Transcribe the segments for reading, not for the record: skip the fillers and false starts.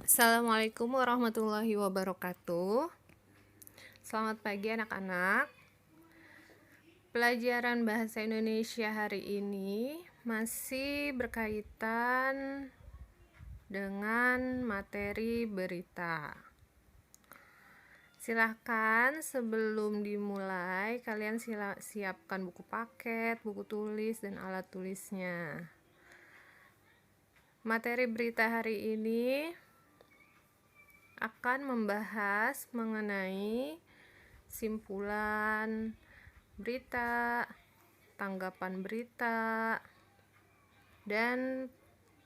Assalamualaikum warahmatullahi wabarakatuh. Selamat pagi anak-anak. Pelajaran bahasa Indonesia hari ini masih berkaitan dengan materi berita. Silahkan sebelum dimulai kalian siapkan buku paket, buku tulis, dan alat tulisnya. Materi berita hari ini akan membahas mengenai simpulan berita, tanggapan berita, dan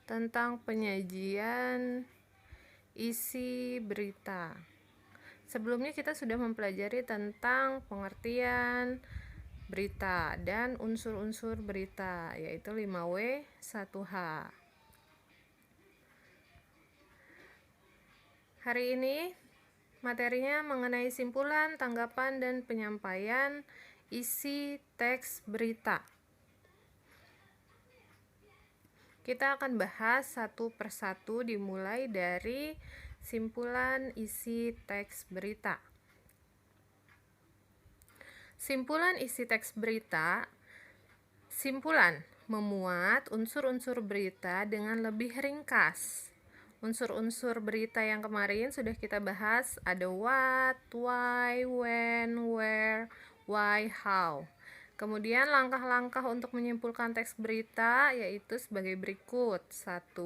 tentang penyajian isi berita. Sebelumnya kita sudah mempelajari tentang pengertian berita dan unsur-unsur berita, yaitu 5W 1H. Hari ini materinya mengenai simpulan, tanggapan, dan penyampaian isi teks berita. Kita akan bahas satu persatu dimulai dari simpulan isi teks berita. Simpulan isi teks berita. Simpulan memuat unsur-unsur berita dengan lebih ringkas. Unsur-unsur berita yang kemarin sudah kita bahas, ada what, why, when, where, why, how. Kemudian langkah-langkah untuk menyimpulkan teks berita yaitu sebagai berikut. 1.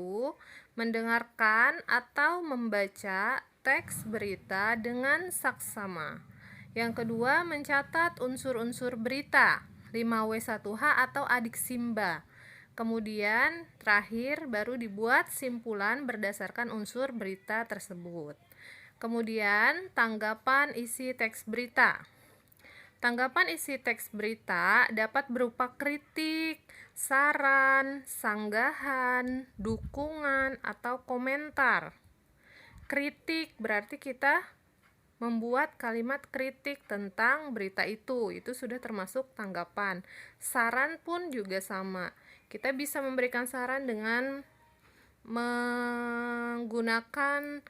Mendengarkan atau membaca teks berita dengan saksama. Yang kedua, mencatat unsur-unsur berita 5W1H atau adik Simba. Kemudian terakhir baru dibuat simpulan berdasarkan unsur berita tersebut. Kemudian tanggapan isi teks berita. Tanggapan isi teks berita dapat berupa kritik, saran, sanggahan, dukungan, atau komentar. Kritik berarti kita membuat kalimat kritik tentang berita itu sudah termasuk tanggapan. Saran pun juga sama. Kita bisa memberikan saran dengan menggunakan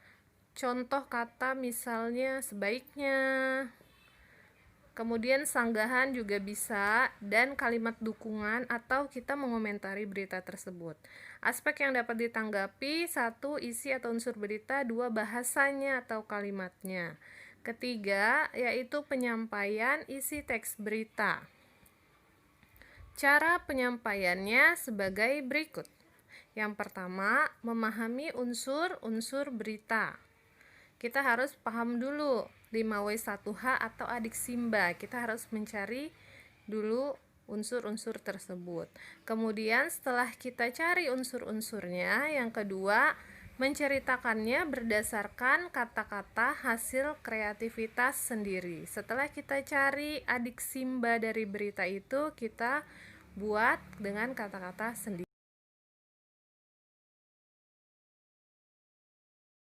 contoh kata, misalnya sebaiknya. Kemudian sanggahan juga bisa, dan kalimat dukungan atau kita mengomentari berita tersebut. Aspek yang dapat ditanggapi: 1. Isi atau unsur berita. 2. Bahasanya atau kalimatnya. Ketiga, yaitu penyampaian isi teks berita. Cara penyampaiannya sebagai berikut. Yang pertama, memahami unsur-unsur berita. Kita harus paham dulu 5W1H atau adik Simba. Kita harus mencari dulu unsur-unsur tersebut. Kemudian setelah kita cari unsur-unsurnya, yang kedua, menceritakannya berdasarkan kata-kata hasil kreativitas sendiri. Setelah kita cari adik Simba dari berita itu, kita buat dengan kata-kata sendiri.